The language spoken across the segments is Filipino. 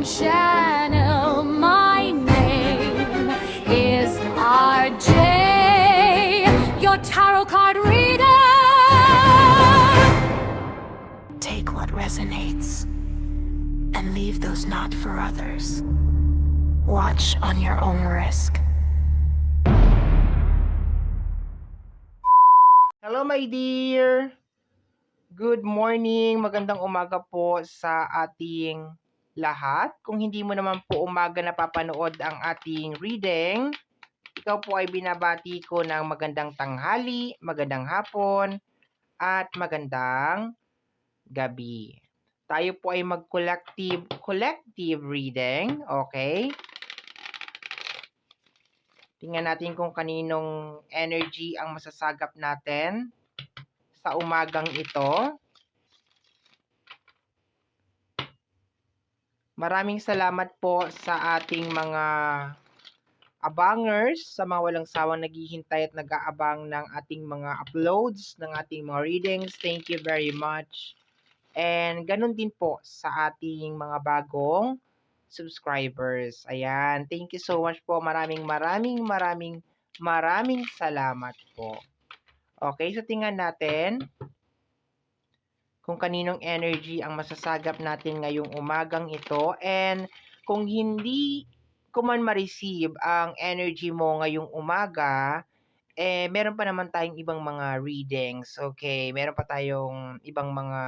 channel. My name is RJ, your tarot card reader. Take what resonates and leave those not for others. Watch on your own risk. Hello my dear! Good morning, magandang umaga po sa ating lahat. Kung hindi mo naman po umaga napapanood ang ating reading, ikaw po ay binabati ko ng magandang tanghali, magandang hapon, at magandang gabi. Tayo po ay collective reading, okay? Tingnan natin kung kaninong energy ang masasagap natin sa umagang ito. Maraming salamat po sa ating mga abangers, sa mga walang sawang naghihintay at nag-aabang ng ating mga uploads, ng ating mga readings. Thank you very much. And ganun din po sa ating mga bagong subscribers. Ayan, thank you so much po. Maraming salamat po. Okay, so tingnan natin kung kaninong energy ang masasagap natin ngayong umagang ito. And kung hindi ko man ma-receive ang energy mo ngayong umaga, meron pa naman tayong ibang mga readings. Okay, meron pa tayong ibang mga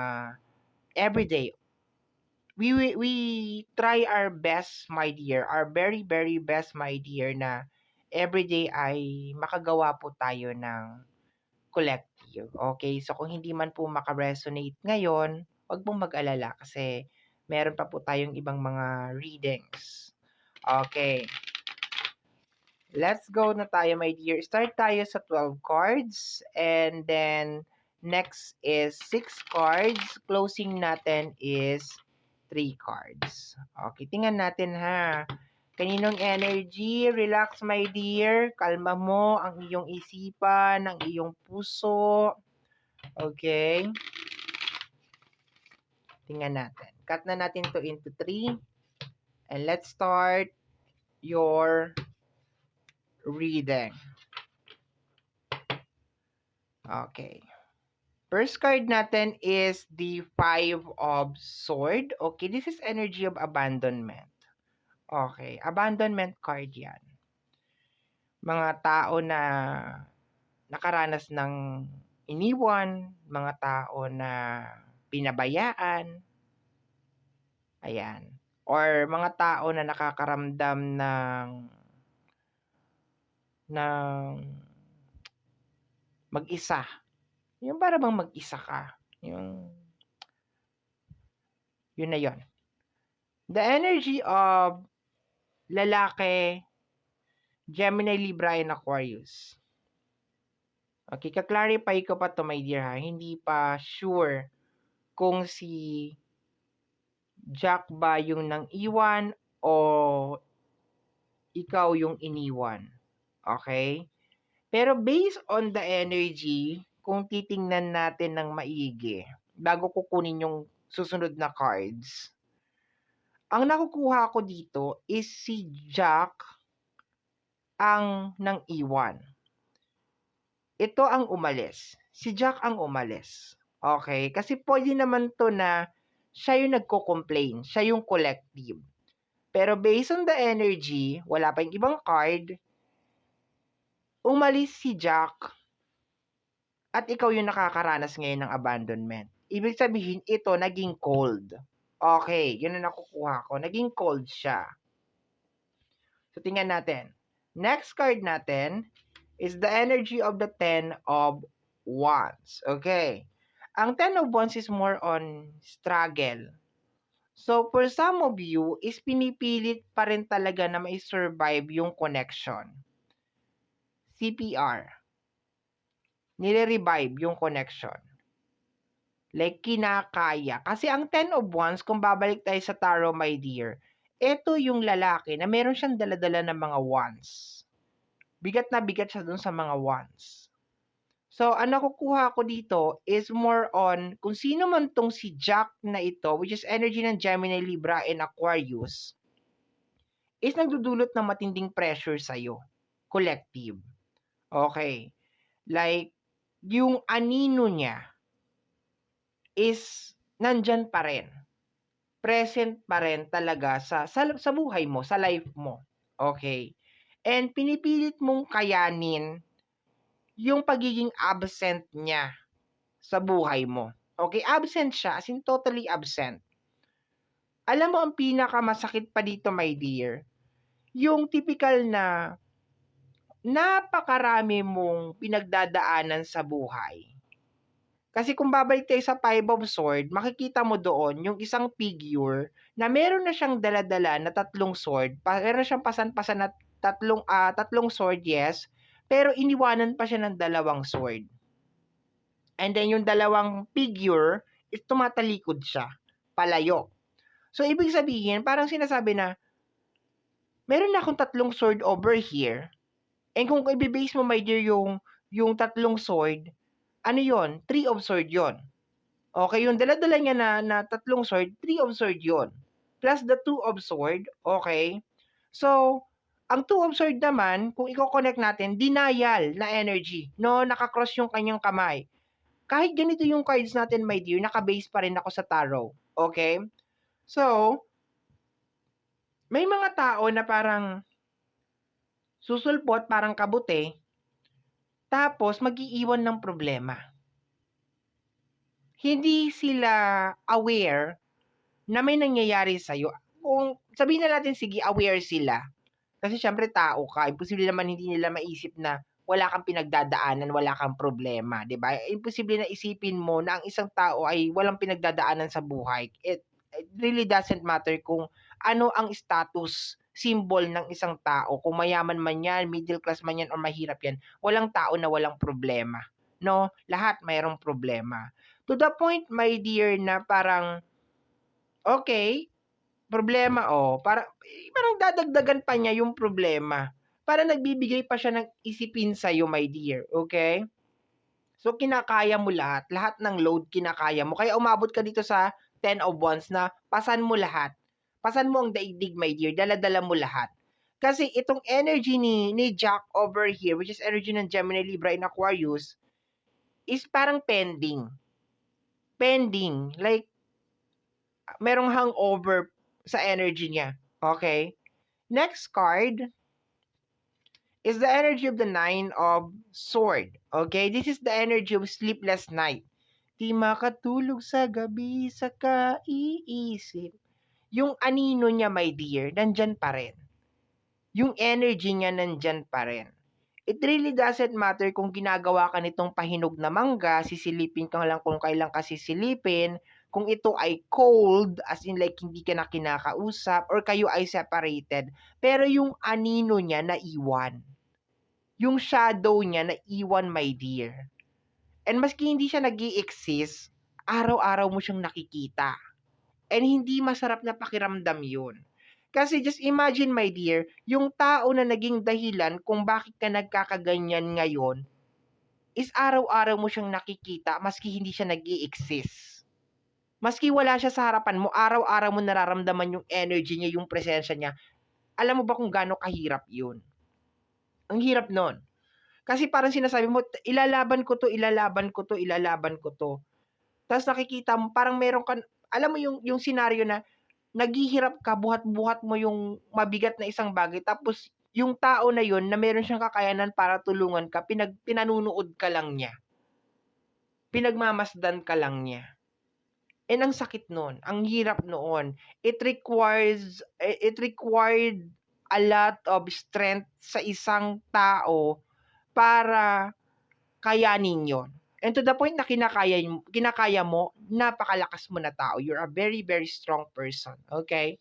everyday. We try our best, my dear, our very best, my dear, na everyday ay makagawa po tayo ng collective. Okay, so kung hindi man po maka-resonate ngayon, wag pong mag-alala kasi meron pa po tayong ibang mga readings. Okay. Let's go na tayo, my dear. Start tayo sa 12 cards and then next is 6 cards. Closing natin is 3 cards. Okay, tingnan natin ha. Kaninong energy? Relax, my dear. Kalma mo ang iyong isipan, ang iyong puso. Okay. Tingnan natin. Cut na natin to into 3. And let's start your reading. Okay. First card natin is the 5 of Sword. Okay, this is energy of abandonment. Okay, abandonment card yan. Mga tao na nakaranas ng iniwan, mga tao na pinabayaan, ayan. Or mga tao na nakakaramdam ng mag-isa. Yung para bang mag-isa ka. Yun na yun. The energy of lalaki, Gemini, Libra, and Aquarius. Okay, ka-clarify ko pa to, my dear, ha? Hindi pa sure kung si Jack ba yung nang iwan o ikaw yung iniwan. Okay? Pero based on the energy, kung titingnan natin ng maigi, bago kukunin yung susunod na cards, ang nakukuha ko dito is si Jack ang nang iwan. Ito ang umalis. Si Jack ang umalis. Okay? Kasi pwede naman to na siya yung nagko-complain. Siya yung collective. Pero based on the energy, wala pa yung ibang card, umalis si Jack at ikaw yung nakakaranas ngayon ng abandonment. Ibig sabihin, ito naging cold. Okay, yun ang nakukuha ko. Naging cold siya. So, tingnan natin. Next card natin is the energy of the 10 of Wands. Okay. Ang 10 of Wands is more on struggle. So, for some of you, is pinipilit pa rin talaga na mai-survive yung connection. CPR. Nire-revive yung connection. Like, kinakaya. Kasi ang 10 of Wands, kung babalik tayo sa tarot, my dear, ito yung lalaki na meron siyang daladala ng mga wands. Bigat na bigat siya dun sa mga wands. So, ang nakukuha ko dito is more on kung sino man tong si Jack na ito, which is energy ng Gemini, Libra, and Aquarius, is nagdudulot ng matinding pressure sa'yo. Collective. Okay. Like, yung anino niya is nandyan pa rin. Present pa rin talaga sa buhay mo, sa life mo. Okay. And pinipilit mong kayanin yung pagiging absent niya sa buhay mo. Okay, absent siya, as in totally absent. Alam mo ang pinakamasakit pa dito, my dear, yung typical na napakarami mong pinagdadaanan sa buhay. Kasi kung babalik tayo sa Five of Sword, makikita mo doon yung isang figure na meron na siyang daladala na 3 sword, meron na siyang pasan-pasan na tatlong sword, yes, pero iniwanan pa siya ng 2 sword. And then yung 2 figure is tumatalikod siya, palayo. So ibig sabihin, parang sinasabi na, meron na akong 3 sword over here, and kung i-base mo, my dear, yung 3 sword, ano yon? 3 of sword yon. Okay, yung dala-dala niya na 3 sword, 3 of sword yon. Plus the 2 of sword, okay? So, ang 2 of sword naman, kung i-connect natin, denial na energy, no? Nakakross yung kanyang kamay. Kahit ganito yung cards natin, my dear, naka-base pa rin ako sa tarot. Okay? So, may mga tao na parang susulpot, parang kabuti, tapos mag-iiwan ng problema. Hindi sila aware na may nangyayari sa'yo. Kung sabihin na natin, sige, aware sila. Kasi syempre tao ka, imposible naman hindi nila maisip na wala kang pinagdadaanan, wala kang problema, 'di ba? Imposible na isipin mo na ang isang tao ay walang pinagdadaanan sa buhay. It really doesn't matter kung ano ang status symbol ng isang tao, kung mayaman man 'yan, middle class man 'yan, or mahirap 'yan. Walang tao na walang problema, no? Lahat mayroong problema. To the point, my dear, na parang okay, problema, parang dadagdagan pa niya yung problema. Parang nagbibigay pa siya ng isipin sa'yo, my dear, okay? So, kinakaya mo lahat. Lahat ng load kinakaya mo. Kaya umabot ka dito sa 10 of Wands na pasan mo lahat. Pasan mo ang daigdig, my dear. Dala-dala mo lahat. Kasi itong energy ni Jack over here, which is energy ng Gemini, Libra, and Aquarius, is parang pending. Pending. Like, merong hangover sa energy niya. Okay? Next card is the energy of the Nine of Sword. Okay? This is the energy of sleepless night. Di makatulog sa gabi sa kaiisip. Yung anino niya, my dear, nandyan pa rin. Yung energy niya nandyan pa rin. It really doesn't matter kung ginagawa ka nitong pahinog na mangga, sisilipin ka lang kung kailan ka sisilipin, kung ito ay cold, as in like hindi ka na kinakausap, or kayo ay separated, pero yung anino niya naiwan. Yung shadow niya naiwan, my dear. And maski hindi siya nag-i-exist, araw-araw mo siyang nakikita. And hindi masarap na pakiramdam yun. Kasi just imagine, my dear, yung tao na naging dahilan kung bakit ka nagkakaganyan ngayon is araw-araw mo siyang nakikita maski hindi siya nag-i-exist. Maski wala siya sa harapan mo, araw-araw mo nararamdaman yung energy niya, yung presensya niya. Alam mo ba kung gaano kahirap yun? Ang hirap nun. Kasi parang sinasabi mo, ilalaban ko to, ilalaban ko to, ilalaban ko to. Tapos nakikita mo, parang meron ka, alam mo yung senaryo na naghihirap ka, buhat-buhat mo yung mabigat na isang bagay, tapos yung tao na yun na meron siyang kakayanan para tulungan ka, pinanunood ka lang niya. Pinagmamasdan ka lang niya. And ang sakit noon, ang hirap noon. It required a lot of strength sa isang tao para kayanin yon. And to the point na kinakaya mo, napakalakas mo na tao. You're a very, very strong person. Okay?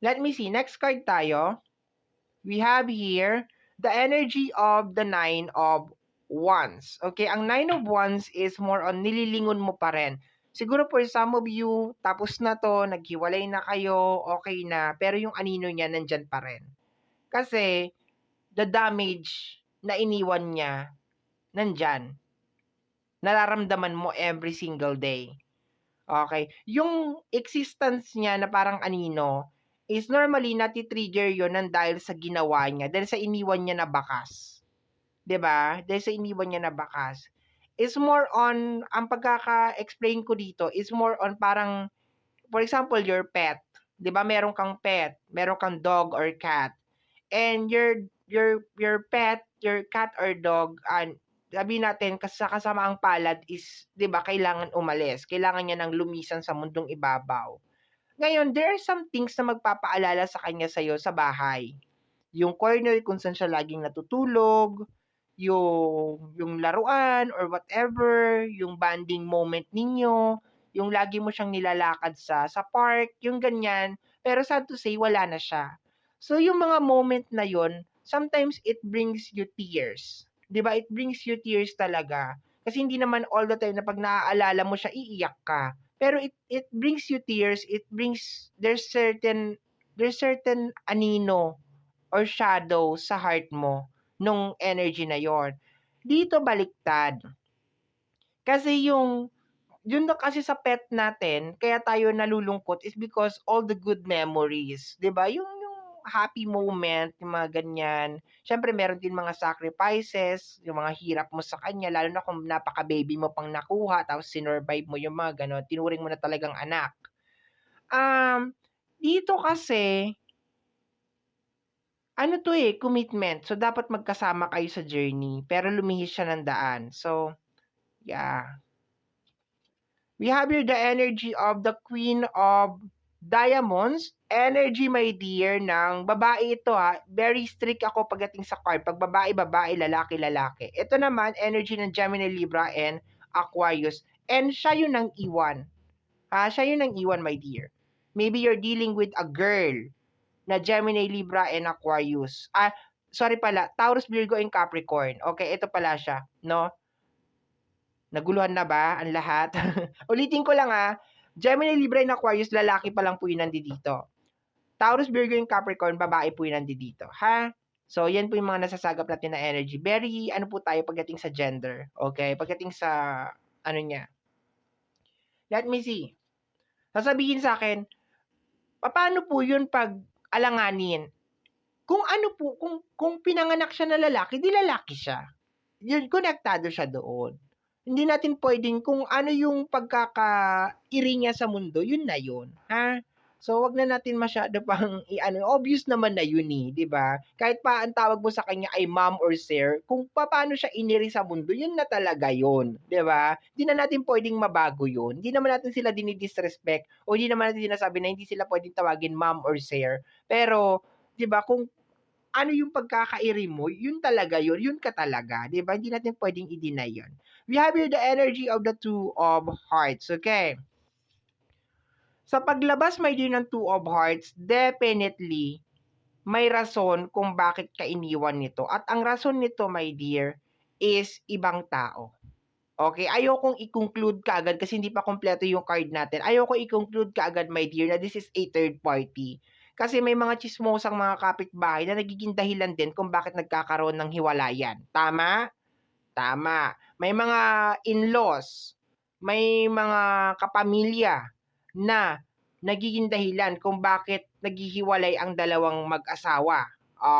Let me see. Next card tayo. We have here the energy of the Nine of Wands. Okay? Ang Nine of Wands is more on nililingon mo pa rin. Siguro for some of you, tapos na to, naghiwalay na kayo, okay na, pero yung anino niya nandyan pa rin. Kasi, the damage na iniwan niya nandyan. Nararamdaman mo every single day. Okay? Yung existence niya na parang anino is normally nati-trigger yun ng dahil sa ginawa niya, dahil sa iniwan niya na bakas. 'Di ba? Dahil sa iniwan niya na bakas. Is more on, ang pagkaka-explain ko dito is more on parang, for example, your pet. 'Di ba meron kang pet, meron kang dog or cat. And your pet, your cat or dog, sabihin natin sa kasamaang palad is, 'di ba, kailangan umalis. Kailangan niya ng lumisan sa mundong ibabaw. Ngayon, there are some things na magpapaalala sa kanya sa'yo sa bahay. Yung corner kung saan siya laging natutulog, yung laruan or whatever, yung bonding moment ninyo, yung lagi mo siyang nilalakad sa park, yung ganyan. Pero sad to say, wala na siya. So, yung mga moment na yon, sometimes it brings you tears. 'Di ba? It brings you tears talaga. Kasi hindi naman all the time na pag naaalala mo siya, iiyak ka. Pero it brings you tears, it brings, there's certain anino or shadow sa heart mo nung energy na yon. Dito baliktad. Kasi yun na kasi sa pet natin, kaya tayo nalulungkot is because all the good memories, 'di ba? Yung happy moment, yung mga ganyan. Siyempre meron din mga sacrifices, yung mga hirap mo sa kanya, lalo na kung napaka-baby mo pang nakuha, tapos sinurvive mo yung mga gano'n, tinuring mo na talagang anak. Dito kasi, ano to commitment. So, dapat magkasama kayo sa journey, pero lumihis siya ng daan. So, yeah. We have here the energy of the Queen of Diamonds. Energy, my dear, ng babae ito ha. Very strict ako pagdating sa card. Pag babae, babae, lalaki, lalaki. Ito naman, energy ng Gemini, Libra, and Aquarius. And siya yun ang iwan. Siya yun ang iwan, my dear. Maybe you're dealing with a girl na Gemini, Libra, and Aquarius. Sorry pala, Taurus, Virgo, and Capricorn. Okay, ito pala siya, no? Naguluhan na ba ang lahat? Ulitin ko lang Gemini, Libra, and Aquarius, lalaki pa lang po yung nandito. Taurus, Virgo, and Capricorn, babae po yung nandito. Ha? So, yan po yung mga nasasagap natin na energy. Very, po tayo pagdating sa gender. Okay? Pagdating sa, niya. Let me see. Sasabihin sa akin, paano po yun pag alanganin? Kung kung pinanganak siya na lalaki, di lalaki siya. Yun, konektado siya doon. Hindi natin pwedeng kung ano yung pagkakairi niya sa mundo, yun na yun. Ha? So, wag na natin masyado pang obvious naman na yun 'di ba? Kahit pa ang tawag mo sa kanya ay ma'am or sir, kung paano siya iniri sa mundo, yun na talaga yun, 'di ba? Hindi na natin pwedeng mabago yun. Hindi naman natin sila dinidisrespect o hindi naman natin sinasabi na hindi sila pwedeng tawagin ma'am or sir. Pero, 'di ba, kung ano yung pagkakairi mo, yun talaga yun, yun ka talaga, 'di ba? Hindi natin pwedeng i-deny yun. We have here the energy of the Two of Hearts, okay? Sa paglabas, my dear, ng Two of Hearts, definitely, may rason kung bakit ka iniwan nito. At ang rason nito, my dear, is ibang tao. Okay? Ayokong i-conclude kaagad kasi hindi pa kompleto yung card natin. Ayoko i-conclude kaagad, my dear, na this is a third party. Kasi may mga chismosang mga kapitbahay na nagiging dahilan din kung bakit nagkakaroon ng hiwalayan. Tama? Tama. May mga in-laws, may mga kapamilya na nagiging dahilan kung bakit naghihiwalay ang dalawang mag-asawa.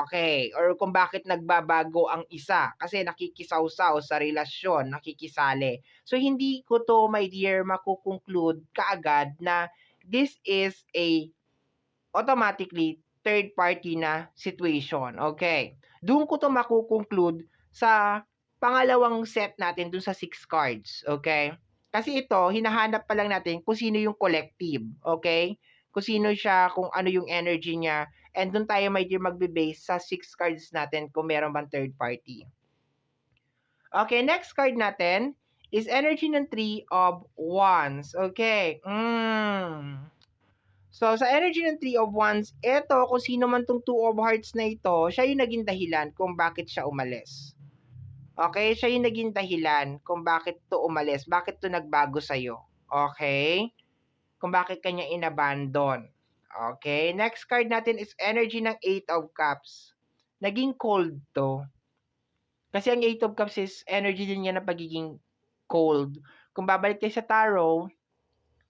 Okay, or kung bakit nagbabago ang isa kasi nakikisawsaw sa relasyon, nakikisali. So hindi ko to, my dear, makukonclude kaagad na this is a automatically third party na situation. Okay. Doon ko to makukonclude sa pangalawang set natin dun sa 6 cards. Okay? Kasi ito, hinahanap pa lang natin kung sino yung collective. Okay? Kung sino siya, kung ano yung energy niya. And doon tayo may magbe-base sa 6 cards natin kung meron bang third party. Okay, next card natin is energy ng 3 of Wands. Okay. So, sa energy ng 3 of Wands, eto, kung sino man tong 2 of Hearts na ito, siya yung naging dahilan kung bakit siya umalis. Okay? Siya yung naging dahilan kung bakit to umalis, bakit to nagbago sa'yo. Okay? Kung bakit kanya inabandon. Okay? Next card natin is energy ng 8 of Cups. Naging cold to. Kasi ang Eight of Cups is energy din niya ng pagiging cold. Kung babalik tayo sa tarot,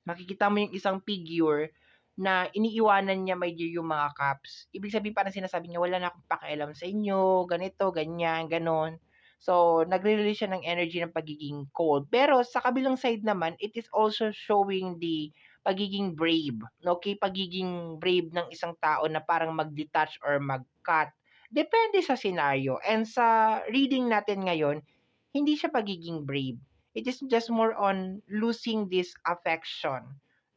makikita mo yung isang figure na iniiwanan niya, my dear, yung mga cups. Ibig sabihin parang sinasabi niya, wala na akong pakialam sa inyo, ganito, ganyan, ganon. So, nagre-release siya ng energy ng pagiging cold. Pero sa kabilang side naman, it is also showing the pagiging brave. Okay? Pagiging brave ng isang tao na parang mag-detach or mag-cut. Depende sa scenario. And sa reading natin ngayon, hindi siya pagiging brave. It is just more on losing this affection,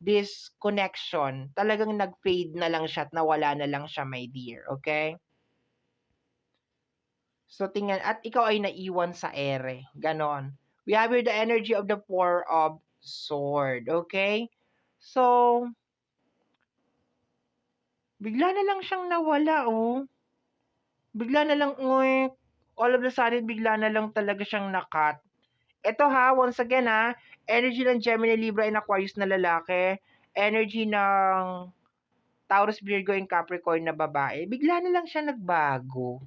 this connection. Talagang nag-fade na lang siya at nawala na lang siya, my dear. Okay? So, tingnan. At ikaw ay naiwan sa ere. Ganon. We have here the energy of the Four of Sword. Okay? So, bigla na lang siyang nawala, oh. Bigla na lang, all of a sudden, bigla na lang talaga siyang nakat. Ito ha, once again ha, energy ng Gemini, Libra, and Aquarius na lalaki, energy ng Taurus, Virgo, and Capricorn na babae, bigla na lang siya nagbago.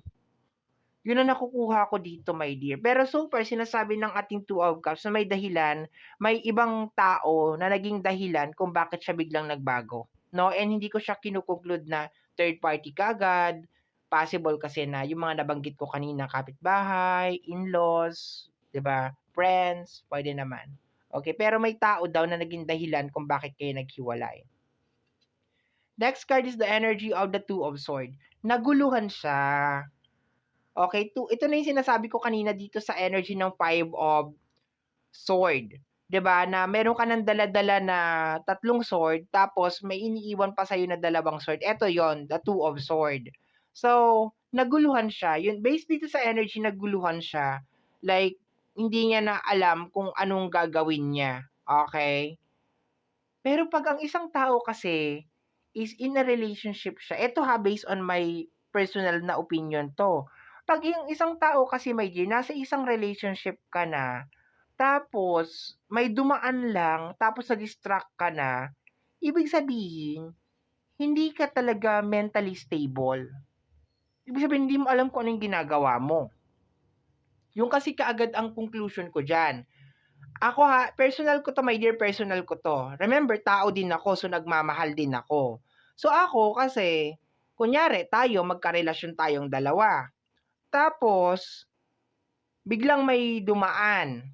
Yun ang nakukuha ko dito, my dear. Pero so far, sinasabi ng ating Two of Cups na may dahilan, may ibang tao na naging dahilan kung bakit siya biglang nagbago. No? And hindi ko siya kinukonclude na third party kagad. Possible kasi na yung mga nabanggit ko kanina, kapitbahay, in-laws, 'di ba? Friends, pwede naman. Okay, pero may tao daw na naging dahilan kung bakit kayo naghiwalay. Next card is the energy of the Two of Swords. Naguluhan siya. Okay, ito na yung sinasabi ko kanina dito sa energy ng Five of Sword. 'Di ba? Na meron ka ng dala-dala na tatlong sword, tapos may iniiwan pa sa'yo na dalawang sword. Ito yon, the Two of Sword. So, naguluhan siya. Yun, based dito sa energy, naguluhan siya. Like, hindi niya na alam kung anong gagawin niya. Okay? Pero pag ang isang tao kasi is in a relationship siya, ito ha, based on my personal na opinion to. Pag yung isang tao kasi, my dear, nasa isang relationship ka na, tapos may dumaan lang, tapos na-distract ka na, ibig sabihin, hindi ka talaga mentally stable. Ibig sabihin, hindi mo alam kung ano yung ginagawa mo. Yung kasi kaagad ang conclusion ko dyan. Ako ha, personal ko to, my dear, personal ko to. Remember, tao din ako, so nagmamahal din ako. So ako kasi, kunyari, tayo, magkarelasyon tayong dalawa. Tapos, biglang may dumaan.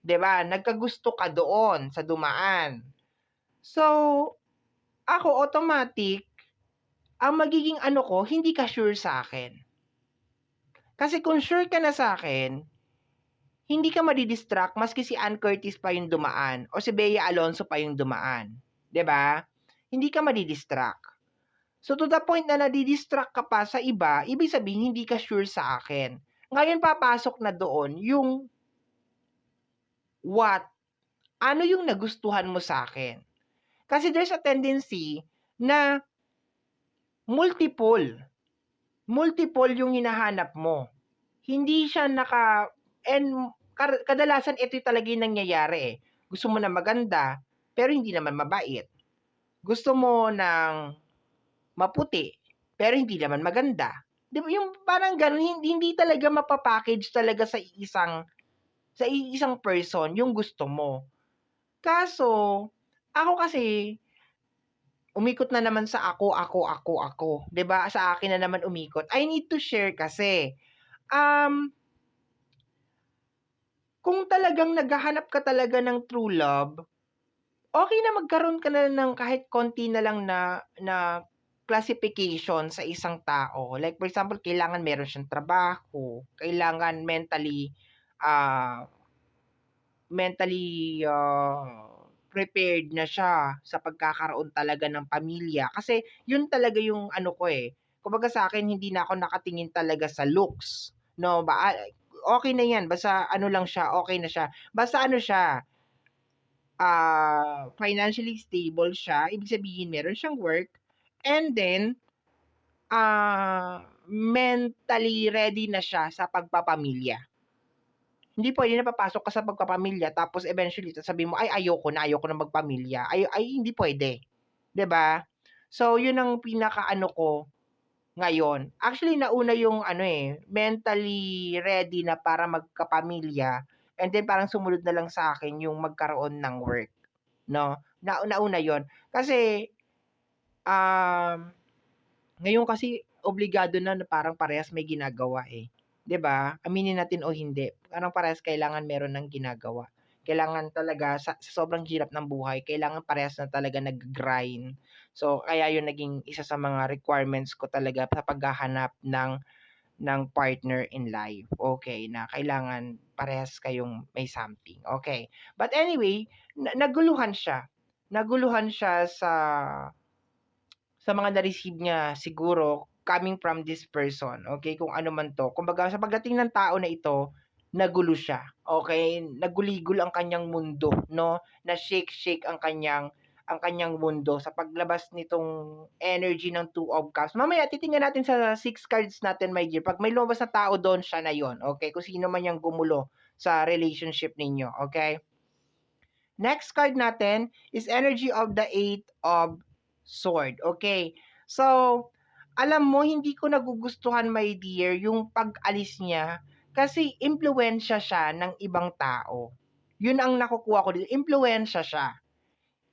'Di ba? Nagkagusto ka doon sa dumaan. So, ako automatic, ang magiging ano ko, hindi ka sure sa akin. Kasi kung sure ka na sa akin, hindi ka madidistract maski si Ann Curtis pa yung dumaan o si Bea Alonso pa yung dumaan. 'Di ba? Hindi ka madidistract. So to the point na nadidistract ka pa sa iba, ibig sabihin hindi ka sure sa akin. Ngayon papasok na doon yung what? Ano yung nagustuhan mo sa akin? Kasi there's a tendency na multiple yung hinahanap mo. Hindi siya and kadalasan ito talaga yung nangyayari eh. Gusto mo na maganda, pero hindi naman mabait. Gusto mo ng maputi, pero hindi naman maganda. Di ba? Yung parang ganun, hindi talaga mapapackage talaga sa isang person yung gusto mo. Kaso, ako kasi, umikot na naman sa ako. 'Di ba? Sa akin na naman umikot. I need to share kasi. Kung talagang naghahanap ka talaga ng true love, okay na magkaroon ka na ng kahit konti na lang na classification sa isang tao. Like for example, kailangan meron siyang trabaho, kailangan mentally prepared na siya sa pagkakaroon talaga ng pamilya. Kasi yun talaga yung ano ko eh. Kumbaga sa akin, hindi na ako nakatingin talaga sa looks. No, okay na yan. Basta ano lang siya, okay na siya. Basta ano siya, financially stable siya. Ibig sabihin, meron siyang work. And then, mentally ready na siya sa pagpapamilya. Hindi pwede na papasok ka sa pagpapamilya tapos eventually sasabihin mo, ay ayoko na magpamilya. Ay hindi pwede. 'Di ba? So, yun ang pinakaano ko ngayon. Actually, nauna yung ano mentally ready na para magkapamilya, and then parang sumunod na lang sa akin yung magkaroon ng work, no? Nauna yon. Kasi, ngayon kasi obligado na parang parehas may ginagawa, 'di ba? Aminin natin o hindi, parang parehas kailangan meron ng ginagawa. Kailangan talaga sa sobrang hirap ng buhay, kailangan parehas na talaga nag-grind. So, kaya 'yun naging isa sa mga requirements ko talaga sa paghahanap ng partner in life. Okay, na kailangan parehas kayong may something, okay. But anyway, naguluhan siya. Naguluhan siya sa mga na-receive niya siguro coming from this person, okay, kung ano man 'to. Kumbaga sa pagdating ng tao na ito, nagulo siya, okay? Naguligol ang kanyang mundo 'no, na-shake-shake ang kanyang mundo sa paglabas nitong energy ng Two of Cups. Mamaya titingnan natin sa 6 cards natin, my dear, 'pag may lumabas na tao do'n, siya na 'yon, okay? Kung sino man yang gumulo sa relationship ninyo, okay? Next card natin is energy of the Eight of Sword. Okay. So, alam mo, hindi ko nagugustuhan, my dear, yung pag-alis niya kasi impluwensya siya ng ibang tao. Yun ang nakukuha ko dito. Impluwensya siya.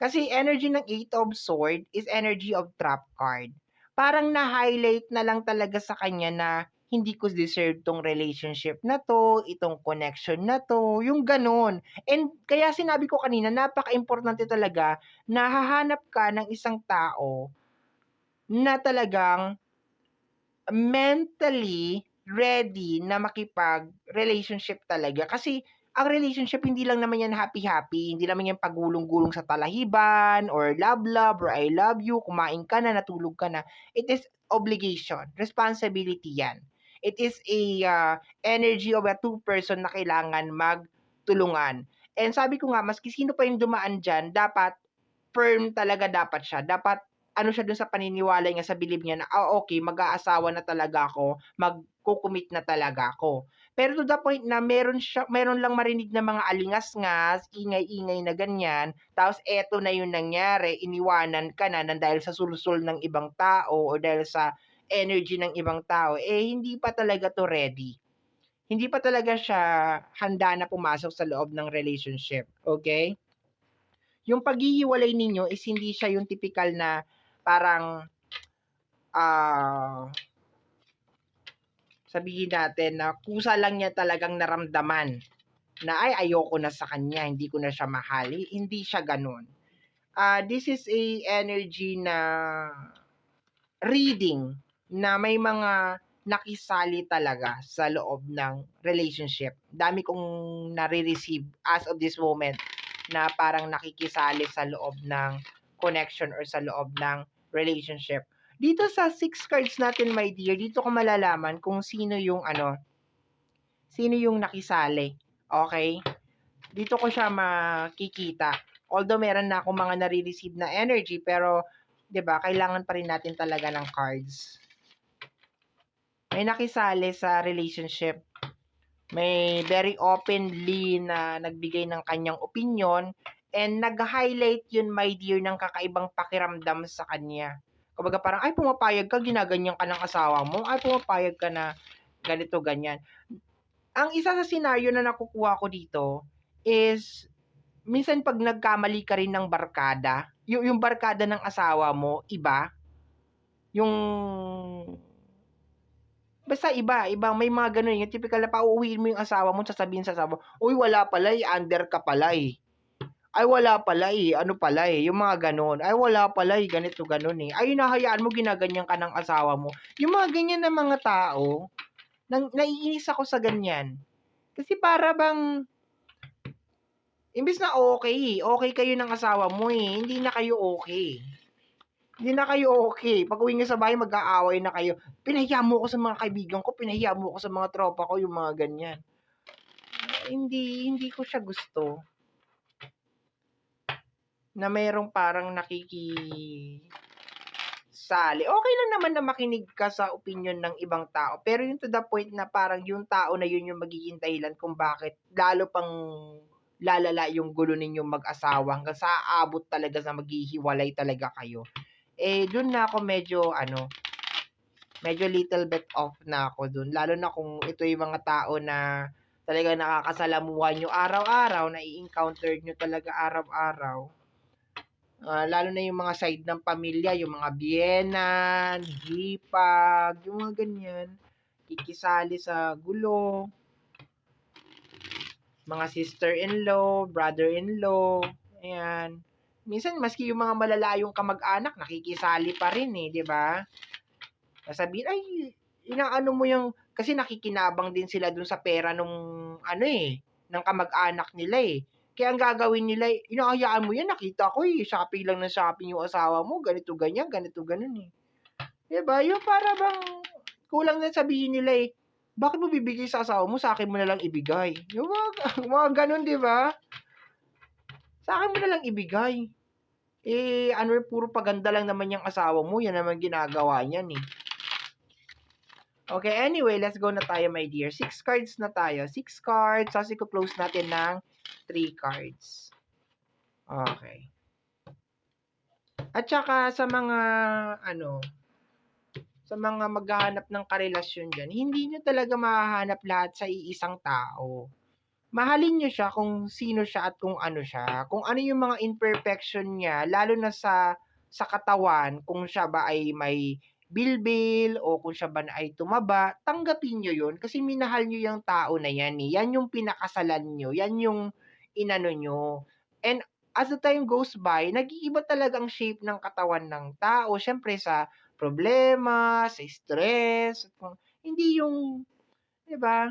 Kasi energy ng Eight of Sword is energy of Trap card. Parang na-highlight na lang talaga sa kanya na hindi ko deserve tong relationship na 'to, itong connection na 'to, yung gano'n. And kaya sinabi ko kanina napaka-importante talaga na hahanap ka ng isang tao na talagang mentally ready na makipag-relationship talaga. Kasi ang relationship hindi lang naman yan happy-happy, hindi naman yan pagulong-gulong sa talahiban or love-love or I love you, kumain ka na, natulog ka na. It is obligation, responsibility yan. It is a energy of a two-person na kailangan magtulungan. And sabi ko nga, maski sino pa yung dumaan dyan, dapat firm talaga dapat siya. Dapat ano siya dun sa paniniwala niya, sa believe niya na, okay, mag-aasawa na talaga ako, magko-commit na talaga ako. Pero to the point na meron lang marinig na mga alingas-ngas, ingay-ingay na ganyan, tapos eto na yung nangyari, iniwanan ka na nang dahil sa sulsol ng ibang tao o dahil sa energy ng ibang tao, hindi pa talaga 'to ready. Hindi pa talaga siya handa na pumasok sa loob ng relationship, okay? Yung paghihiwalay ninyo is hindi siya yung typical na parang sabihin natin na kusa lang niya talagang naramdaman na ay ayoko na sa kanya, hindi ko na siya mahal. Hindi siya ganun. This is a energy na reading na may mga nakisali talaga sa loob ng relationship. Dami kong nare-receive as of this moment na parang nakikisali sa loob ng connection or sa loob ng relationship. Dito sa 6 cards natin, my dear, dito ko malalaman kung sino yung nakisali. Okay? Dito ko siya makikita. Although meron na akong mga nare-receive na energy, pero 'di ba, kailangan pa rin natin talaga ng cards. May nakisali sa relationship. May very openly na nagbigay ng kanyang opinion and nag-highlight yun, my dear, ng kakaibang pakiramdam sa kanya. Kumbaga parang, ay pumapayag ka, ginaganyan ka ng asawa mo, ay pumapayag ka na ganito, ganyan. Ang isa sa senaryo na nakukuha ko dito is, minsan pag nagkamali ka rin ng barkada, yung barkada ng asawa mo, iba, yung basta iba, may mga gano'n, yung typical na pauuwiin mo yung asawa mo, sasabihin sa asawa mo, uy, wala pala under ka pala Ay, wala pala ano pala yung mga gano'n. Ay, wala pala ganito, gano'n Ay, hinahayaan mo, ginaganyan ka ng asawa mo. Yung mga ganyan na mga tao, naiinis ako sa ganyan. Kasi para bang, imbes na okay kayo ng asawa mo hindi na kayo okay. Hindi na kayo okay. Pag-uwi niyo sa bahay, mag-aaway na kayo. Pinahiya mo ako sa mga kaibigan ko, pinahiya mo ako sa mga tropa ko, yung mga ganyan. Hindi ko siya gusto. Na mayroong parang nakikisali. Okay lang naman na makinig ka sa opinion ng ibang tao. Pero yung to the point na parang yung tao na yun yung magiging dahilan kung bakit lalo pang lalala yung gulo ninyong mag-asawa hanggang sa aabot talaga sa maghihiwalay talaga kayo. Dun na ako medyo medyo little bit off na ako dun. Lalo na kung ito yung mga tao na talaga nakakasalamuhan nyo araw-araw, na i-encounter nyo talaga araw-araw. Lalo na yung mga side ng pamilya, yung mga biyenan, hipag, yung mga ganyan. Kikisali sa gulo. Mga sister-in-law, brother-in-law, ayan. Minsan, maski yung mga malalayong kamag-anak, nakikisali pa rin eh, di ba? Sasabihin, ay, inaano mo yung, kasi nakikinabang din sila dun sa pera nung, ng kamag-anak nila eh. Kaya ang gagawin nila, inaayaan mo yan, nakita ko eh, shopping lang ng shopping yung asawa mo, ganito ganyan, ganito ganun eh. Diba? Yung para bang, kulang na sabihin nila eh, bakit mo bibigay sa asawa mo, sa akin mo na lang ibigay. Yung mga ganun, di ba? Sa akin mo na lang ibigay. Puro paganda lang naman yung asawa mo, yan naman ginagawa niyan eh. Okay, anyway, let's go na tayo, my dear. 6 cards na tayo. 6 cards. Tapos i-close natin ng 3 cards. Okay. At saka sa mga, sa mga maghahanap ng karelasyon dyan, hindi nyo talaga mahahanap lahat sa iisang tao. Mahalin nyo siya kung sino siya at kung ano siya. Kung ano yung mga imperfection niya, lalo na sa katawan, kung siya ba ay may bilbil o kung siya ba ay tumaba, tanggapin nyo yun kasi minahal nyo yung tao na yan. Yan yung pinakasalan nyo. Yan yung inano nyo. And as the time goes by, nag-iiba talaga ang shape ng katawan ng tao. Siyempre sa problema, sa stress, hindi yung, di ba?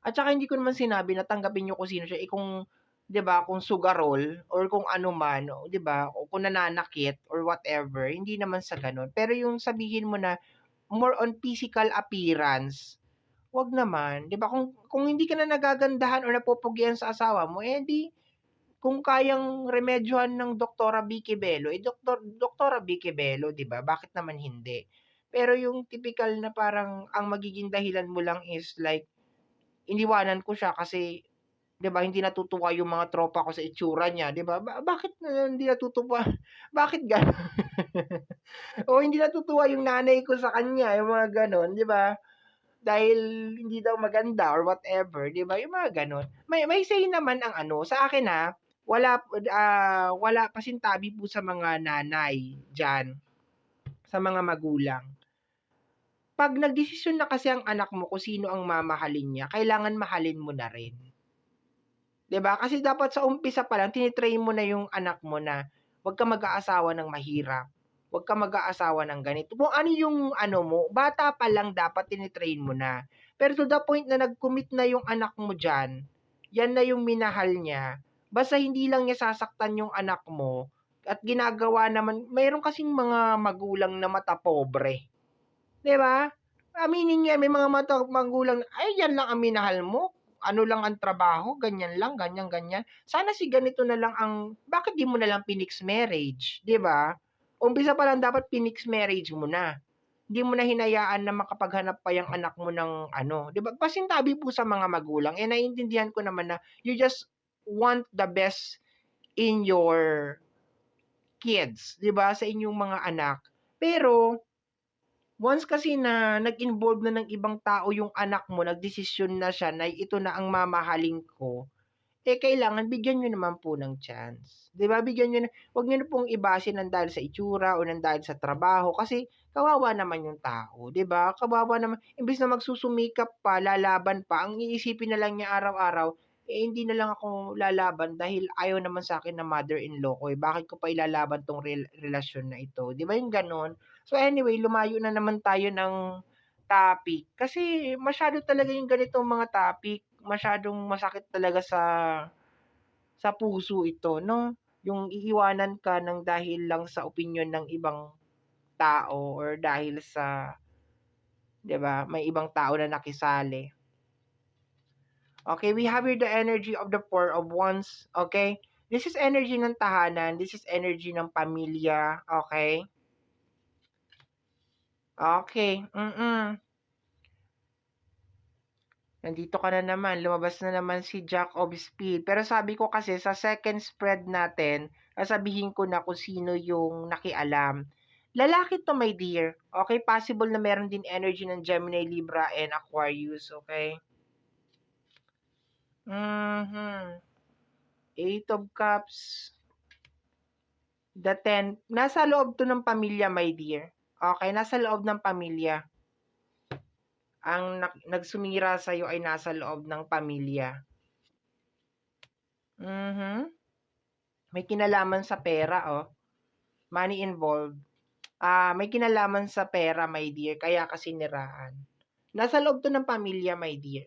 At saka hindi ko naman sinabi na tanggapin niyo kung sino siya, kung 'di ba, kung sugarol or kung ano man, 'di ba, o kung nananakit or whatever, hindi naman sa gano'n. Pero yung sabihin mo na more on physical appearance, 'wag naman, 'di ba? Kung hindi ka na nagagandahan or napupugian sa asawa mo, di kung kayang remedyohan ng Doktora Vicky Bello, Doktora Vicky Bello, 'di ba? Bakit naman hindi? Pero yung typical na parang ang magiging dahilan mo lang is like iniwanan ko siya kasi 'di ba hindi natutuwa yung mga tropa ko sa itsura niya, 'di ba? Bakit hindi natutuwa? Bakit gano'n? O hindi natutuwa yung nanay ko sa kanya, yung mga gano'n, 'di ba? Dahil hindi daw maganda or whatever, 'di ba? Yung mga gano'n. May say naman ang sa akin wala pasintabi po sa mga nanay diyan, sa mga magulang. Pag nagdesisyon na kasi ang anak mo kung sino ang mamahalin niya, kailangan mahalin mo na rin. 'Di ba? Kasi dapat sa umpisa pa lang tini-train mo na yung anak mo na huwag kang mag-aasawa ng mahirap. Huwag kang mag-aasawa ng ganito. Kung ano yung mo, bata pa lang dapat tini-train mo na. Pero to the point na nag-commit na yung anak mo diyan, yan na yung minahal niya. Basta hindi lang niya sasaktan yung anak mo at ginagawa naman, mayroon kasing mga magulang na mata pobre. 'Di ba? Aminin niya, may mga magulang, ay yan lang ang minahal mo, ano lang ang trabaho, ganyan lang, ganyan, ganyan. Sana si ganito na lang bakit di mo na lang pinix marriage, 'di ba? Umpisa pa lang dapat pinix marriage mo na. Hindi mo na hinayaan na makapaghanap pa yung anak mo ng 'di ba? Pasintabi po sa mga magulang. Naiintindihan ko naman na you just want the best in your kids, 'di ba? Sa inyong mga anak. Pero once kasi na nag-involve na ng ibang tao yung anak mo, nagdesisyon na siya na ito na ang mamahalin ko, kailangan bigyan niyo naman po ng chance. 'Di ba? Bigyan niyo na, 'wag niyo na pong ibase ng dahil sa itsura o ng dahil sa trabaho kasi kawawa naman yung tao, 'di ba? Kawawa naman, imbes na magsusumikap pa, lalaban pa, ang iisipin na lang niya araw-araw, hindi na lang ako lalaban dahil ayaw naman sa akin ng mother-in-law ko, bakit ko pa ilalaban 'tong relasyon na ito, 'di ba yung gano'n? So anyway, lumayo na naman tayo ng topic kasi masyado talaga yung ganitong mga topic, masyadong masakit talaga sa puso ito, 'no? Yung iiwanan ka ng dahil lang sa opinyon ng ibang tao or dahil sa 'di ba, may ibang tao na nakisali. Okay, we have here the energy of the Four of Wands, okay? This is energy ng tahanan, this is energy ng pamilya, okay? Okay, nandito ka na naman, lumabas na naman si Jack of Spades. Pero sabi ko kasi sa second spread natin, sasabihin ko na kung sino yung nakialam. Lalaki 'to, my dear. Okay, possible na meron din energy ng Gemini, Libra, and Aquarius, okay? Mhm. Eight of Cups, the Ten. Nasa loob 'to ng pamilya, my dear. Okay, nasa loob ng pamilya. Ang nagsumira sa'yo ay nasa loob ng pamilya. Mhm. May kinalaman sa pera, oh. Money involved. May kinalaman sa pera, my dear, kaya ka siniraan. Nasa loob 'to ng pamilya, my dear.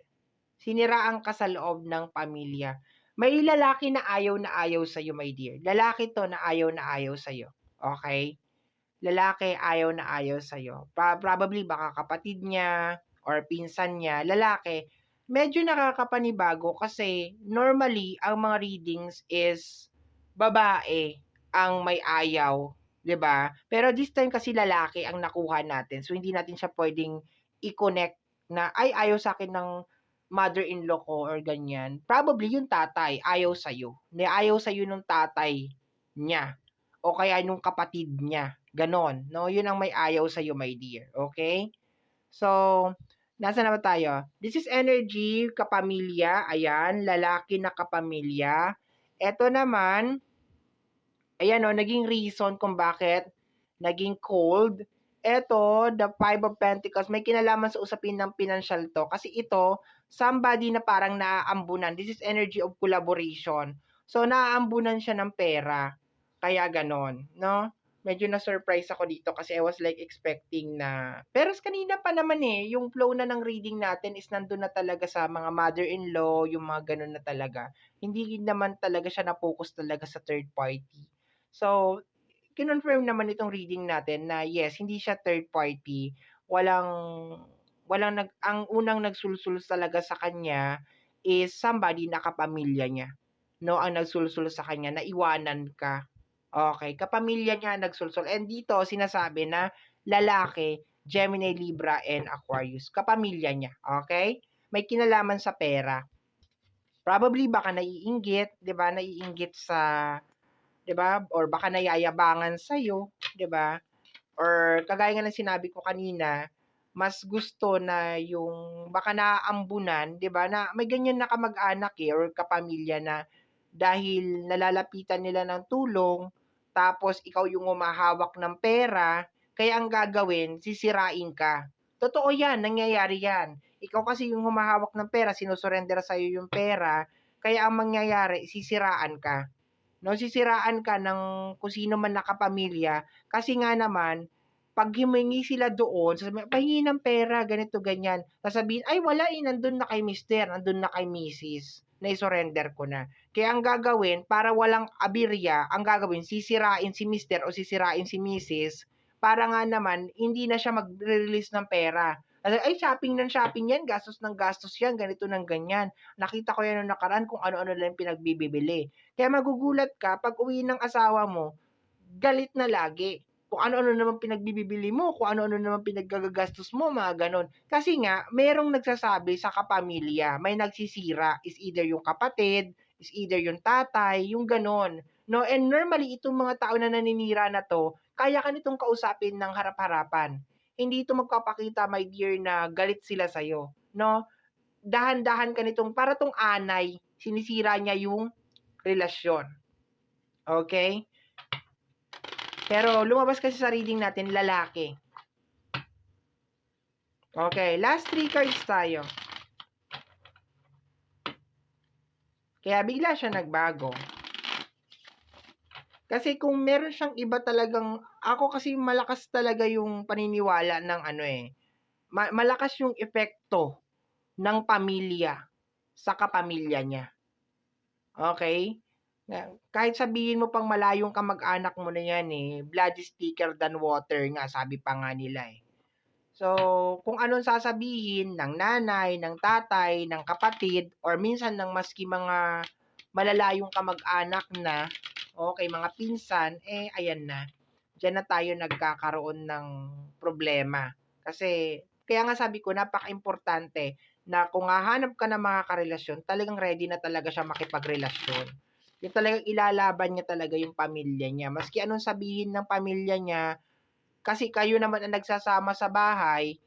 Siniraan ka sa loob ng pamilya. May lalaki na ayaw sa'yo, my dear. Lalaki 'to na ayaw sa'yo, okey? Lalaki ayaw na ayaw sa'yo. Probably baka kapatid niya or pinsan niya, lalaki. Medyo nakakapanibago kasi normally ang mga readings is babae ang may ayaw, 'di ba? Pero this time kasi lalaki ang nakuha natin. So hindi natin siya puwedeng i-connect na, "Ay, ayaw sa'kin ng mother-in-law ko," or ganyan. Probably yung tatay ayaw sa'yo. Ayaw sa'yo nung tatay niya o kaya nung kapatid niya. Gano'n, 'no? 'Yun ang may ayaw sa'yo, my dear, okay? So, nasaan na ba tayo? This is energy, kapamilya, ayan, lalaki na kapamilya. Eto naman, ayan, oh, naging reason kung bakit naging cold. Eto, the Five of Pentacles, may kinalaman sa usapin ng financial 'to. Kasi ito, somebody na parang naaambunan. This is energy of collaboration. So, naaambunan siya ng pera. Kaya gano'n, 'no? Medyo na-surprise ako dito kasi I was like expecting na, pero kanina pa naman, eh, yung flow na ng reading natin is nandun na talaga sa mga mother-in-law, yung mga gano'n na talaga. Hindi naman talaga siya na-focus talaga sa third party. So, kinonfirm naman itong reading natin na yes, hindi siya third party. Walang ang unang nagsulsul talaga sa kanya is somebody na kapamilya niya. No, ang nagsulsul sa kanya na iwanan ka. Okay, kapamilya niya nagsulsul. And dito sinasabi na lalaki, Gemini, Libra, and Aquarius. Kapamilya niya. Okay? May kinalaman sa pera. Probably baka naiinggit, 'di ba? Naiinggit sa, 'di ba? Or baka nayayabangan sa 'di ba? Or kagaya nga ng sinabi ko kanina, mas gusto na yung baka naaambunan, 'di ba? Na may ganyan na kamag-anak or kapamilya na dahil nalalapitan nila ng tulong, tapos ikaw yung humahawak ng pera, kaya ang gagawin, sisirain ka. Totoo 'yan, nangyayari 'yan. Ikaw kasi yung humahawak ng pera, sinusurrender sa'yo yung pera, kaya ang mangyayari, sisiraan ka. No, sisiraan ka ng kung sino man na kapamilya kasi nga naman 'pag humingi sila doon, sasabihin, "Pahingi ng pera, ganito, ganyan." Sasabihin, "Ay wala, eh, nandun na kay mister, nandun na kay misis, nai-surrender ko na." Kaya ang gagawin para walang aberya, ang gagawin sisirain si mister o sisirain si misis para nga naman hindi na siya magre-release ng pera. "Ay, shopping ng shopping 'yan, gastos ng gastos 'yan, ganito ng ganyan. Nakita ko 'yan nung nakaraan kung ano-ano lang pinagbibili." Kaya magugulat ka pag-uwi ng asawa mo, galit na lagi. Kung ano-ano naman pinagbibili mo, kung ano-ano naman pinaggagagastos mo, mga gano'n. Kasi nga, merong nagsasabi sa kapamilya, may nagsisira, is either yung kapatid, is either yung tatay, yung gano'n. No? And normally, itong mga tao na naninira na 'to, kaya ka nitong kausapin ng harap-harapan. Hindi ito magpapakita, my dear, na galit sila sa'yo. No? Dahan-dahan ka nitong, para 'tong anay, sinisira niya yung relasyon. Okay? Pero lumabas kasi sa reading natin, lalaki. Okay, last 3 cards tayo. Kaya bigla siya nagbago. Kasi kung meron siyang iba talagang, ako kasi malakas talaga yung paniniwala ng ano eh. Malakas yung epekto ng pamilya sa kapamilya niya. Okay? Kahit sabihin mo pang malayong kamag-anak mo na yan eh, blood is thicker than water nga, sabi pa nga nila eh. So, kung anong sasabihin ng nanay, ng tatay, ng kapatid, or minsan ng maski mga malalayong kamag-anak na, okay, mga pinsan, eh, ayan na. Diyan na tayo nagkakaroon ng problema. Kasi, kaya nga sabi ko, napaka-importante na kung hahanap ka ng mga karelasyon, talagang ready na talaga siya makipagrelasyon. Yung talagang ilalaban niya talaga yung pamilya niya. Maski anong sabihin ng pamilya niya, kasi kayo naman ang nagsasama sa bahay,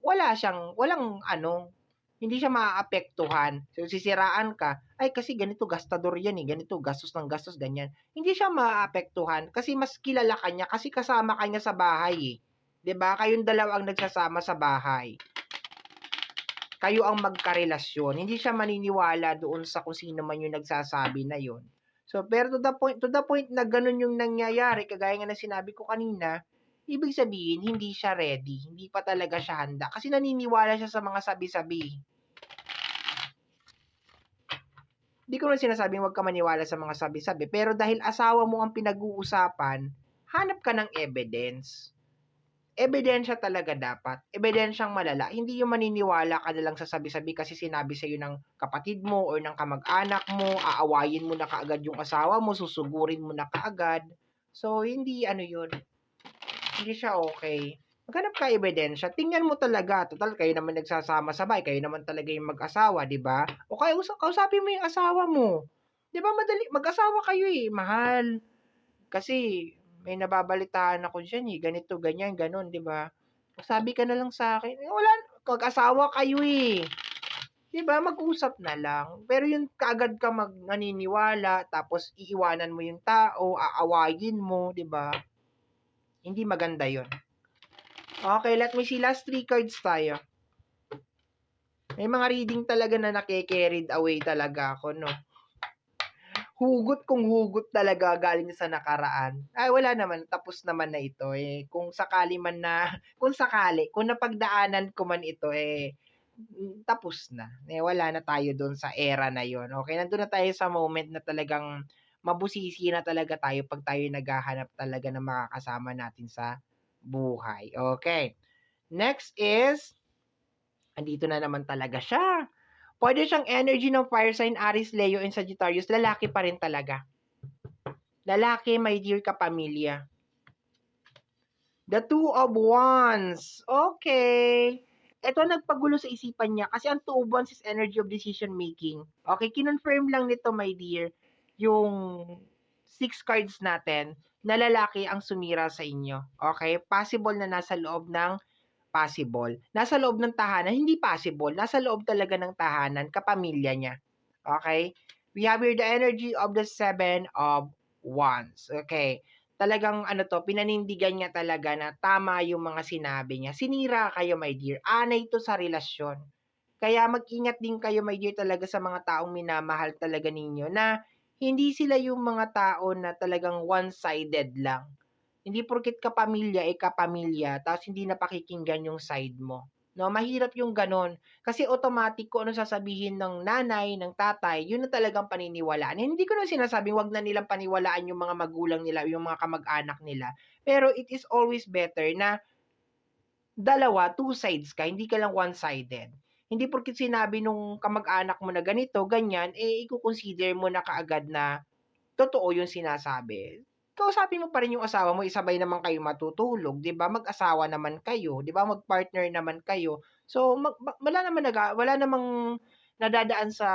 walang ano, hindi siya maaapektuhan. So, sisiraan ka, ay kasi ganito gastador yan eh, ganito gastos ng gastos, ganyan. Hindi siya maaapektuhan kasi mas kilala ka niya kasi kasama ka niya sa bahay eh. 'Di ba? Kayong dalawa ang nagsasama sa bahay. Kayo ang magkarelasyon. Hindi siya maniniwala doon sa kung sino man yung nagsasabi na yun. So, pero to the point na ganun yung nangyayari, kagaya nga na sinabi ko kanina, ibig sabihin, hindi siya ready. Hindi pa talaga siya handa. Kasi naniniwala siya sa mga sabi-sabi. Hindi ko na sinasabing huwag ka maniwala sa mga sabi-sabi, pero dahil asawa mo ang pinag-uusapan, hanap ka ng evidence. Ebidensya talaga dapat. Ebidensyang malala. Hindi yung maniniwala ka na lang sa sabi-sabi kasi sinabi sa'yo ng kapatid mo or ng kamag-anak mo, aawayin mo na kaagad yung asawa mo, susugurin mo na kaagad. So, hindi ano yun. Hindi siya okay. Maghanap ka ebidensya. Tingnan mo talaga. Total, kayo naman nagsasama sabay. Kayo naman talaga yung mag-asawa, di ba? O kaya kausapin mo yung asawa mo. Di ba madali? Mag-asawa kayo eh. Mahal. Kasi may nababalitaan ako diyan eh, ganito, ganyan, ganon, 'di ba? Sabi ka na lang sa akin, eh, wala, mag-asawa kayo eh. 'Di ba? Mag-usap na lang. Pero yung kaagad ka naniniwala, tapos iiwanan mo yung tao, aawayin mo, 'di ba? Hindi maganda 'yon. Okay, let me see. Last 3 cards tayo. May mga reading talaga na nake-carried away talaga ako, no? Hugot kung hugot talaga galing sa nakaraan. Ay wala naman, tapos naman na ito eh. Kung sakali man na, kung napagdaanan ko man ito eh, tapos na. Eh wala na tayo doon sa era na 'yon. Okay, nandoon na tayo sa moment na talagang mabusisi na talaga tayo pag tayo naghahanap talaga ng makakasama natin sa buhay. Okay. Next is, andito na naman talaga siya. Pwede siyang energy ng fire sign, Aries, Leo, and Sagittarius. Lalaki pa rin talaga. Lalaki, my dear kapamilya. The Two of Wands. Okay. Ito nagpagulo sa isipan niya kasi ang Two of Wands is energy of decision making. Okay, kinonfirm lang nito, my dear, yung 6 cards natin na lalaki ang sumira sa inyo. Okay? Possible na nasa loob ng possible. Nasa loob ng tahanan, hindi possible. Nasa loob talaga ng tahanan, kapamilya niya. Okay? We have here the energy of the 7 of Wands. Okay. Talagang ano to, pinanindigan niya talaga na tama yung mga sinabi niya. Sinira kayo, my dear. Anay to sa relasyon. Kaya mag-ingat din kayo, my dear, talaga sa mga taong minamahal talaga ninyo na hindi sila yung mga tao na talagang one-sided lang. Hindi porket kapamilya, kapamilya, tapos hindi napakikinggan yung side mo. No, mahirap yung ganon. Kasi automatic kung ano sasabihin ng nanay, ng tatay, yun na talagang paniniwalaan. Hindi ko na sinasabing wag na nilang paniwalaan yung mga magulang nila, yung mga kamag-anak nila. Pero it is always better na dalawa, two sides ka, hindi ka lang one-sided. Hindi porket sinabi nung kamag-anak mo na ganito, ganyan, i-consider mo na kaagad na totoo yung sinasabi. Kausapin mo pa rin yung asawa mo, isabay naman kayo matutulog, 'di ba? Mag-asawa naman kayo, 'di ba? Mag-partner naman kayo. So wala namang nadadaan sa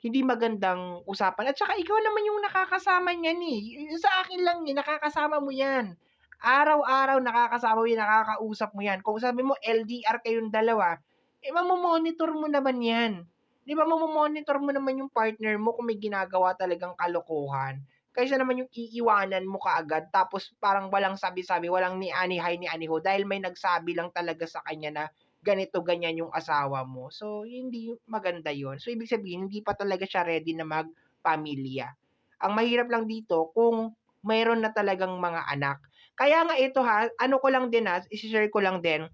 hindi magandang usapan. At saka ikaw naman yung nakakasama niyan eh. Sa akin lang eh, nakakasama mo 'yan. Araw-araw nakakasama mo 'yan, nakakausap mo 'yan. Kung sabi mo LDR kayong dalawa, mamo-monitor mo naman 'yan. 'Di ba mamo-monitor mo naman yung partner mo kung may ginagawa talagang kalokohan. Kaysa naman yung iiwanan mo kaagad tapos parang walang sabi-sabi, walang ni ani hi ni ani ho dahil may nagsabi lang talaga sa kanya na ganito ganyan yung asawa mo. So hindi maganda 'yon. So ibig sabihin hindi pa talaga siya ready na magpamilya. Ang mahirap lang dito kung mayroon na talagang mga anak. Kaya nga ito ha, ano ko lang din ha, i-share ko lang din.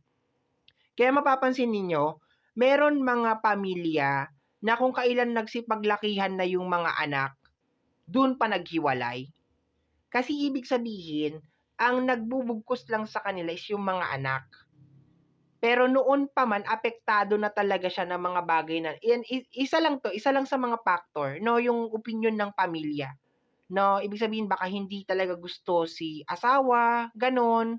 Kaya mapapansin ninyo, meron mga pamilya na kung kailan nagsipaglakihan na yung mga anak, dun pa naghiwalay. Kasi ibig sabihin, ang nagbubugkos lang sa kanila is yung mga anak. Pero noon pa man, apektado na talaga siya ng mga bagay na, isa lang sa mga factor, no, yung opinion ng pamilya. No, ibig sabihin baka hindi talaga gusto si asawa, ganon.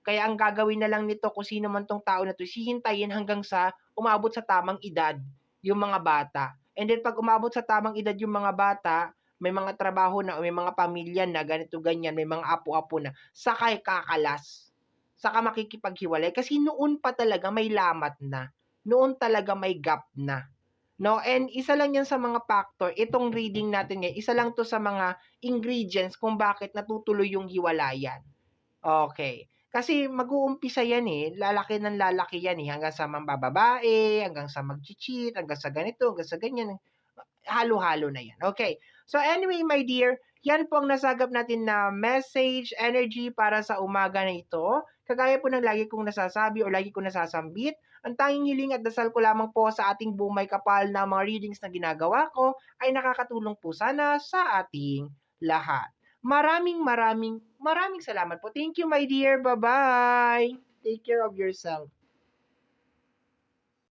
Kaya ang gagawin na lang nito kung sino man tong tao na to, hihintayin hanggang sa umabot sa tamang edad yung mga bata. And then pag umabot sa tamang edad yung mga bata, may mga trabaho na o may mga pamilya na ganito ganyan, may mga apo-apo na, saka kakalas, saka makikipaghiwalay kasi noon pa talaga may lamat na, noon talaga may gap na. No, and isa lang 'yan sa mga factor, itong reading natin ngayon, isa lang 'to sa mga ingredients kung bakit natutuloy yung hiwalayan. Okay. Kasi mag-uumpisa 'yan, eh, lalaki ng lalaki 'yan, eh, hanggang sa mambababae, hanggang sa magche-cheat, hanggang sa ganito, hanggang sa ganyan, halo-halo na 'yan. Okay. So anyway, my dear, 'yan po ang nasagap natin na message, energy para sa umaga na ito. Kagaya po ng lagi kong nasasabi o lagi kong nasasambit, ang tanging hiling at dasal ko lamang po sa ating buong may kapal na mga readings na ginagawa ko ay nakakatulong po sana sa ating lahat. Maraming, maraming, maraming salamat po. Thank you, my dear. Bye-bye. Take care of yourself.